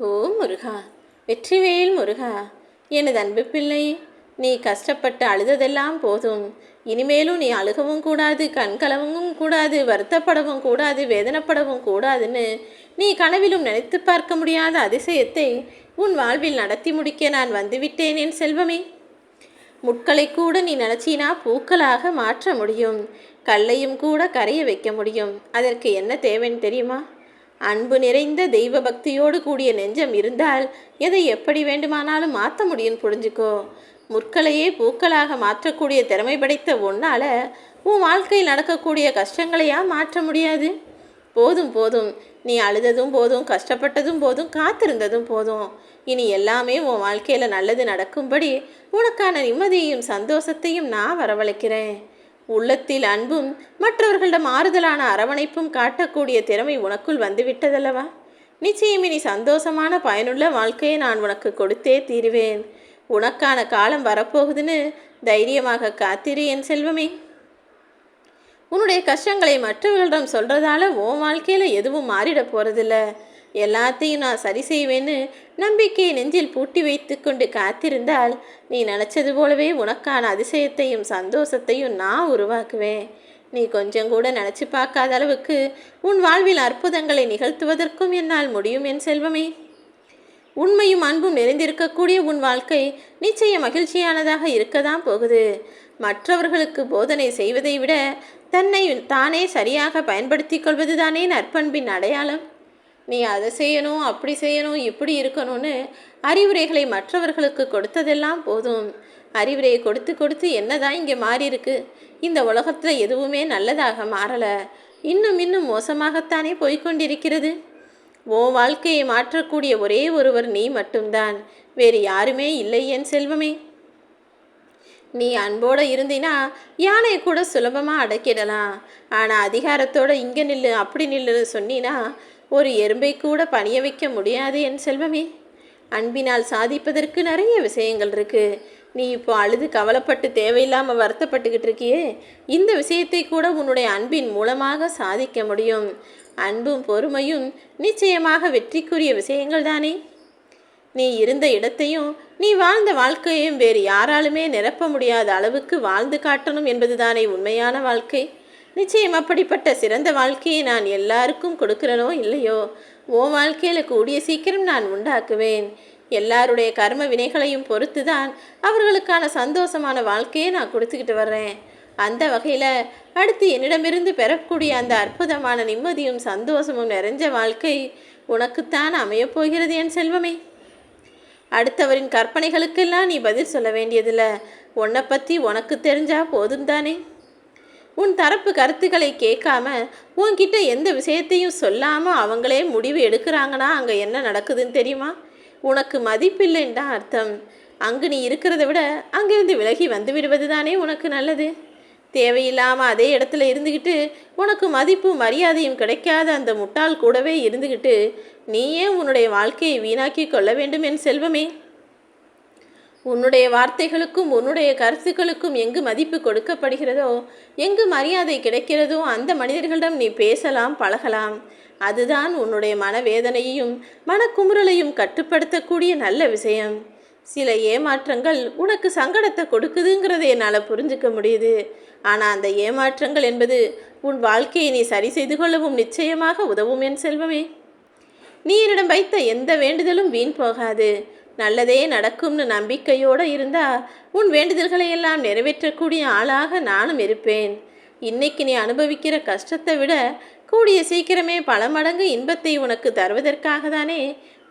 ஓ முருகா, வெற்றிவேல் முருகா, எனது அன்பு பிள்ளை, நீ கஷ்டப்பட்டு அழுததெல்லாம் போதும். இனிமேலும் நீ அழுகவும் கூடாது, கண்கலவவும் கூடாது, வருத்தப்படவும் கூடாது, வேதனைப்படவும் கூடாதுன்னு நீ கனவிலும் நினைத்து பார்க்க முடியாத அதிசயத்தை உன் வாழ்வில் நடத்தி முடிக்க நான் வந்துவிட்டேன் என் செல்வமே. முட்களை கூட நீ நினச்சினா பூக்களாக மாற்ற முடியும். கல்லையும் கூட கரைய வைக்க முடியும். அதற்கு என்ன தேவைன்னு தெரியுமா? அன்பு நிறைந்த தெய்வ பக்தியோடு கூடிய நெஞ்சம் இருந்தால் எதை எப்படி வேண்டுமானாலும் மாற்ற முடியும். புரிஞ்சுக்கோ. முற்களையே பூக்களாக மாற்றக்கூடிய திறமை படைத்த உன்னால உன் வாழ்க்கையில் நடக்கக்கூடிய கஷ்டங்களையா மாற்ற முடியாது? போதும் போதும், நீ அழுததும் போதும், கஷ்டப்பட்டதும் போதும், காத்திருந்ததும் போதும். இனி எல்லாமே உன் வாழ்க்கையில் நல்லது நடக்கும்படி உனக்கான நிம்மதியையும் சந்தோஷத்தையும் நான் வரவழைக்கிறேன். உள்ளத்தில் அன்பும் மற்றவர்களிடம் ஆறுதலான அரவணைப்பும் காட்டக்கூடிய திறமை உனக்குள் வந்துவிட்டதல்லவா? நிச்சயம் இனி சந்தோஷமான பயனுள்ள வாழ்க்கையை நான் உனக்கு கொடுத்தே தீருவேன். உனக்கான காலம் வரப்போகுதுன்னு தைரியமாக காத்திரு என் செல்வமே. உன்னுடைய கஷ்டங்களை மற்றவர்களிடம் சொல்கிறதால உன் வாழ்க்கையில் எதுவும் மாறிட போகிறதில்ல. எல்லாத்தையும் நான் சரி செய்வேன்னு நம்பிக்கையை நெஞ்சில் பூட்டி வைத்து கொண்டு காத்திருந்தால் நீ நினச்சது போலவே உனக்கான அதிசயத்தையும் சந்தோஷத்தையும் நான் உருவாக்குவேன். நீ கொஞ்சம் கூட நினச்சி பார்க்காத அளவுக்கு உன் வாழ்வில் அற்புதங்களை நிகழ்த்துவதற்கும் என்னால் முடியும் என் செல்வமே. உண்மையும் அன்பும் நிறைந்திருக்கக்கூடிய உன் வாழ்க்கை நிச்சயம் மகிழ்ச்சியானதாக இருக்கதான் போகுது. மற்றவர்களுக்கு போதனை செய்வதை விட தன்னை தானே சரியாக பயன்படுத்தி கொள்வது தானே நற்பண்பின் அடையாளம். நீ அதை செய்யணும், அப்படி செய்யணும், இப்படி இருக்கணும்னு அறிவுரைகளை மற்றவர்களுக்கு கொடுத்ததெல்லாம் போதும். அறிவுரையை கொடுத்து கொடுத்து என்னதான் இங்கே மாறி இருக்கு? இந்த உலகத்தில் எதுவுமே நல்லதாக மாறலை, இன்னும் இன்னும் மோசமாகத்தானே போய்கொண்டிருக்கிறது. ஓ வாழ்க்கையை மாற்றக்கூடிய ஒரே ஒருவர் நீ மட்டும்தான், வேறு யாருமே இல்லை என் செல்வமே. நீ அன்போடு இருந்தினா யானை கூட சுலபமாக அடக்கிடலாம். ஆனால் அதிகாரத்தோடு இங்கே நில்லு அப்படி நில்லுன்னு சொன்னினா ஒரு எறும்பை கூட பணிய வைக்க முடியாது என் செல்வமே. அன்பினால் சாதிப்பதற்கு நிறைய விஷயங்கள் இருக்குது. நீ இப்போ அழுது கவலைப்பட்டு தேவையில்லாமல் வருத்தப்பட்டுக்கிட்டு இருக்கியே, இந்த விஷயத்தை கூட உன்னுடைய அன்பின் மூலமாக சாதிக்க முடியும். அன்பும் பொறுமையும் நிச்சயமாக வெற்றிக்குரிய விஷயங்கள் தானே. நீ இருந்த இடத்தையும் நீ வாழ்ந்த வாழ்க்கையையும் வேறு யாராலுமே நிரப்ப முடியாத அளவுக்கு வாழ்ந்து காட்டணும் என்பது தானே உண்மையான வாழ்க்கை. நிச்சயம் அப்படிப்பட்ட சிறந்த வாழ்க்கையை நான் எல்லாருக்கும் கொடுக்கிறனோ இல்லையோ, ஓ வாழ்க்கையில் கூடிய சீக்கிரம் நான் உண்டாக்குவேன். எல்லாருடைய கர்ம வினைகளையும் பொறுத்து தான் அவர்களுக்கான சந்தோஷமான வாழ்க்கையை நான் கொடுத்துக்கிட்டு வர்றேன். அந்த வகையில் அடுத்து என்னிடமிருந்து பெறக்கூடிய அந்த அற்புதமான நிம்மதியும் சந்தோஷமும் நிறைஞ்ச வாழ்க்கை உனக்குத்தான் அமையப்போகிறது என் செல்வமே. அடுத்தவரின் கற்பனைகளுக்கெல்லாம் நீ பதில் சொல்ல வேண்டியதில்லை. உன்னை பற்றி உனக்கு தெரிஞ்சால் போதும் தானே. உன் தரப்பு கருத்துக்களை கேட்காம உன்கிட்ட எந்த விஷயத்தையும் சொல்லாமல் அவங்களே முடிவு எடுக்கிறாங்கன்னா அங்கே என்ன நடக்குதுன்னு தெரியுமா? உனக்கு மதிப்பில்லைன்னு தான் அர்த்தம். அங்கு நீ இருக்கிறத விட அங்கிருந்து விலகி வந்து விடுவது தானே உனக்கு நல்லது. தேவையில்லாமல் அதே இடத்துல இருந்துக்கிட்டு உனக்கு மதிப்பும் மரியாதையும் கிடைக்காத அந்த முட்டாள் கூடவே இருந்துக்கிட்டு நீயே உன்னுடைய வாழ்க்கையை வீணாக்கி கொள்ள வேண்டும் என் செல்வமே. உன்னுடைய வார்த்தைகளுக்கும் உன்னுடைய கருத்துக்களுக்கும் எங்கு மதிப்பு கொடுக்கப்படுகிறதோ, எங்கு மரியாதை கிடைக்கிறதோ அந்த மனிதர்களிடம் நீ பேசலாம், பழகலாம். அதுதான் உன்னுடைய மனவேதனையையும் மனக்குமுறலையும் கட்டுப்படுத்தக்கூடிய நல்ல விஷயம். சில ஏமாற்றங்கள் உனக்கு சங்கடத்தை கொடுக்குதுங்கிறத என்னால் புரிஞ்சுக்க முடியுது. ஆனால் அந்த ஏமாற்றங்கள் என்பது உன் வாழ்க்கையை நீ சரி செய்து கொள்ளவும் நிச்சயமாக உதவும் என் செல்வமே. நீ என்னிடம் வைத்த எந்த வேண்டுதலும் வீண் போகாது. நல்லதே நடக்கும்னு நம்பிக்கையோடு இருந்தால் உன் வேண்டுதல்களை எல்லாம் நிறைவேற்றக்கூடிய ஆளாக நானும் இருப்பேன். இன்னைக்கு நீ அனுபவிக்கிற கஷ்டத்தை விட கூடிய சீக்கிரமே பல மடங்கு இன்பத்தை உனக்கு தருவதற்காக தானே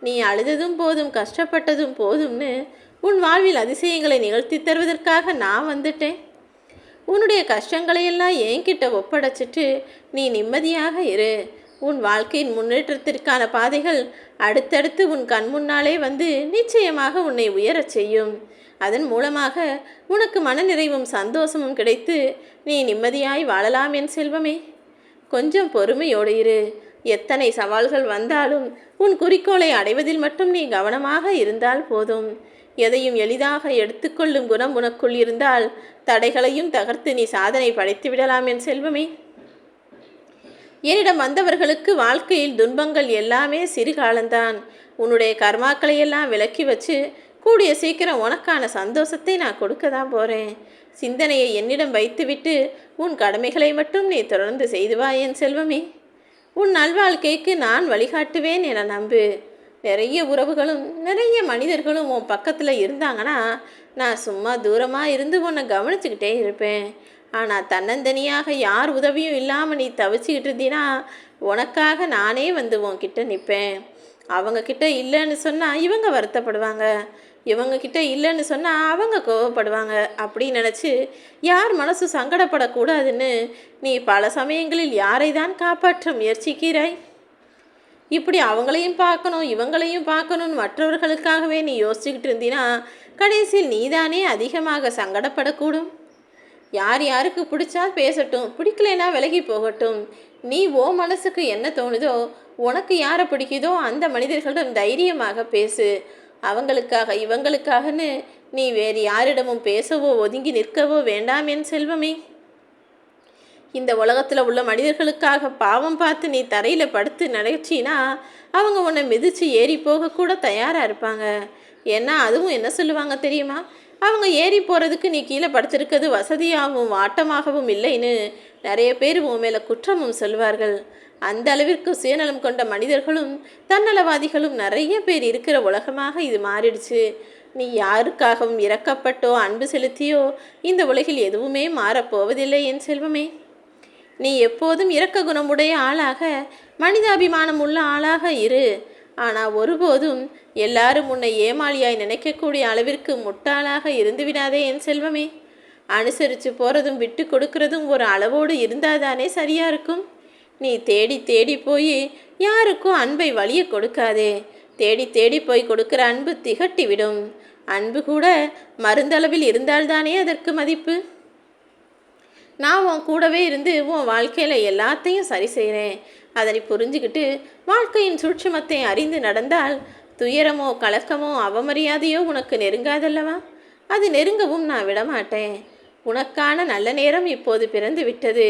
நீ அழுததும் போதும், கஷ்டப்பட்டதும் போதும்னு உன் வாழ்வில் அதிசயங்களை நிகழ்த்தி தருவதற்காக நான் வந்துட்டேன். உன்னுடைய கஷ்டங்களையெல்லாம் என்கிட்ட ஒப்படைச்சிட்டு நீ நிம்மதியாக இரு. உன் வாழ்க்கையின் முன்னேற்றத்திற்கான பாதைகள் அடுத்தடுத்து உன் கண் முன்னாலே வந்து நிச்சயமாக உன்னை உயரச் செய்யும். அதன் மூலமாக உனக்கு மனநிறைவும் சந்தோஷமும் கிடைத்து நீ நிம்மதியாய் வாழலாம் என் செல்வமே. கொஞ்சம் பொறுமையோடு இரு. எத்தனை சவால்கள் வந்தாலும் உன் குறிக்கோளை அடைவதில் மட்டும் நீ கவனமாக இருந்தால் போதும். எதையும் எளிதாக எடுத்துக்கொள்ளும் குணம் உனக்குள் இருந்தால் தடைகளையும் தகர்த்து நீ சாதனை படைத்து விடலாம் என் செல்வமே. என்னிடம் வந்தவர்களுக்கு வாழ்க்கையில் துன்பங்கள் எல்லாமே சிறுகாலம்தான். உன்னுடைய கர்மாக்களை எல்லாம் விலக்கி வச்சு கூடிய சீக்கிரம் உனக்கான சந்தோஷத்தை நான் கொடுக்க தான் போகிறேன். சிந்தனையை என்னிடம் வைத்துவிட்டு உன் கடமைகளை மட்டும் நீ தொடர்ந்து செய்து வா என் செல்வமே. உன் நல்வாழ்க்கைக்கு நான் வழிகாட்டுவேன் என நம்பு. நிறைய உறவுகளும் நிறைய மனிதர்களும் உன் பக்கத்தில் இருந்தாங்கன்னா நான் சும்மா தூரமாக இருந்து உன்னை கவனிச்சுக்கிட்டே இருப்பேன். ஆனால் தன்னந்தனியாக யார் உதவியும் இல்லாமல் நீ தவிச்சிக்கிட்டு இருந்தீன்னா உனக்காக நானே வந்து உன்கிட்ட நிற்பேன். அவங்கக்கிட்ட இல்லைன்னு சொன்னால் இவங்க வருத்தப்படுவாங்க, இவங்கக்கிட்ட இல்லைன்னு சொன்னால் அவங்க கோவப்படுவாங்க. அப்படின்னு நினச்சி யார் மனசு சங்கடப்படக்கூடாதுன்னு நீ பல சமயங்களில் யாரை தான் காப்பாற்ற முயற்சிக்கிறாய்? இப்படி அவங்களையும் பார்க்கணும் இவங்களையும் பார்க்கணும்னு மற்றவர்களுக்காகவே நீ யோசிச்சுக்கிட்டு இருந்தீன்னா கடைசியில் நீதானே அதிகமாக சங்கடப்படக்கூடும். யார் யாருக்கு பிடிச்சா பேசட்டும், பிடிக்கலைன்னா விலகி போகட்டும். நீ ஓ மனசுக்கு என்ன தோணுதோ, உனக்கு யாரை பிடிக்குதோ அந்த மனிதர்களிடம் தைரியமாக பேசு. அவங்களுக்காக இவங்களுக்காகன்னு நீ வேறு யாரிடமும் பேசவோ ஒதுங்கி நிற்கவோ வேண்டாம் என் செல்வமே. இந்த உலகத்தில் உள்ள மனிதர்களுக்காக பாவம் பார்த்து நீ தரையில் படுத்து நடச்சின்னா அவங்க உன்னை மிதித்து ஏறி போகக்கூட தயாராக இருப்பாங்க. ஏன்னா அதுவும் என்ன சொல்லுவாங்க தெரியுமா? அவங்க ஏறி போகிறதுக்கு நீ கீழே படுத்திருக்கிறது வசதியாகவும் வாட்டமாகவும் இல்லைன்னு நிறைய பேர் உன் மேலே குற்றமும் சொல்வார்கள். அந்த அளவிற்கு சுயநலம் கொண்ட மனிதர்களும் தன்னலவாதிகளும் நிறைய பேர் இருக்கிற உலகமாக இது மாறிடுச்சு. நீ யாருக்காகவும் இரக்கப்பட்டோ அன்பு செலுத்தியோ இந்த உலகில் எதுவுமே மாறப்போவதில்லை என் செல்வமே. நீ எப்போதும் இரக்க குணமுடைய ஆளாக மனிதாபிமானம் உள்ள ஆளாக இரு. ஆனால் ஒருபோதும் எல்லாரும் உன்னை ஏமாளியாய் நினைக்கக்கூடிய அளவிற்கு முட்டாளாக இருந்து விடாதே என் செல்வமே. அனுசரித்து போகிறதும் விட்டு கொடுக்கறதும் ஒரு அளவோடு இருந்தாதானே சரியா இருக்கும். நீ தேடி தேடி போய் யாருக்கும் அன்பை வலிய கொடுக்காதே. தேடி தேடி போய் கொடுக்குற அன்பு திகட்டி விடும். அன்பு கூட மருந்தளவில் இருந்தால்தானே அதற்கு மதிப்பு. நான் உன் கூடவே இருந்து உன் வாழ்க்கையில் எல்லாத்தையும் சரி செய்கிறேன். அதனை புரிஞ்சுக்கிட்டு வாழ்க்கையின் சூட்சுமத்தை அறிந்து நடந்தால் துயரமோ கலக்கமோ அவமரியாதையோ உனக்கு நெருங்காதல்லவா? அது நெருங்கவும் நான் விடமாட்டேன். உனக்கான நல்ல நேரம் இப்போது பிறந்து விட்டது.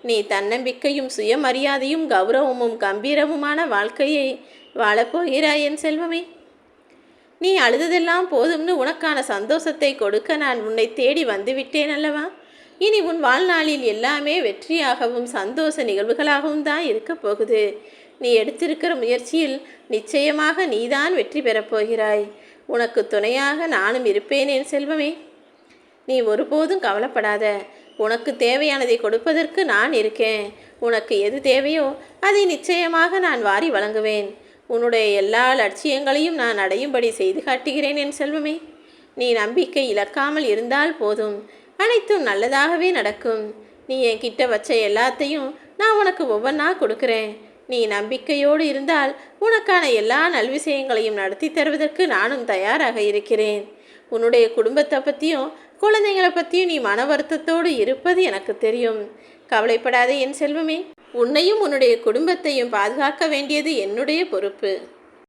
நீ தன்னம்பிக்கையும் சுயமரியாதையும் கௌரவமும் கம்பீரமுமான வாழ்க்கையை வாழப்போகிறாய் என் செல்வமே. நீ அழுததெல்லாம் போதும்னு உனக்கான சந்தோஷத்தை கொடுக்க நான் உன்னை தேடி வந்துவிட்டேன் அல்லவா? இனி உன் வாழ்நாளில் எல்லாமே வெற்றியாகவும் சந்தோஷ நிகழ்வுகளாகவும் தான் இருக்க போகுது. நீ எடுத்திருக்கிற முயற்சியில் நிச்சயமாக நீதான் வெற்றி பெறப்போகிறாய். உனக்கு துணையாக நானும் இருப்பேன் என் செல்வமே. நீ ஒருபோதும் கவலைப்படாத. உனக்கு தேவையானதை கொடுப்பதற்கு நான் இருக்கேன். உனக்கு எது தேவையோ அதை நிச்சயமாக நான் வாரி வழங்குவேன். உன்னுடைய எல்லா லட்சியங்களையும் நான் அடையும்படி செய்து காட்டுகிறேன் என் செல்வமே. நீ நம்பிக்கை இழக்காமல் இருந்தால் போதும், அனைத்தும் நல்லதாகவே நடக்கும். நீ என்கிட்ட வச்ச எல்லாத்தையும் நான் உனக்கு ஒவ்வொன்றா கொடுக்குறேன். நீ நம்பிக்கையோடு இருந்தால் உனக்கான எல்லா நல்விஷயங்களையும் நடத்தி தருவதற்கு நானும் தயாராக இருக்கிறேன். உன்னுடைய குடும்பத்தை பற்றியும் குழந்தைங்களை பற்றியும் நீ மன வருத்தத்தோடு இருப்பது எனக்கு தெரியும். கவலைப்படாதே என் செல்வமே. உன்னையும் உன்னுடைய குடும்பத்தையும் பாதுகாக்க வேண்டியது என்னுடைய பொறுப்பு.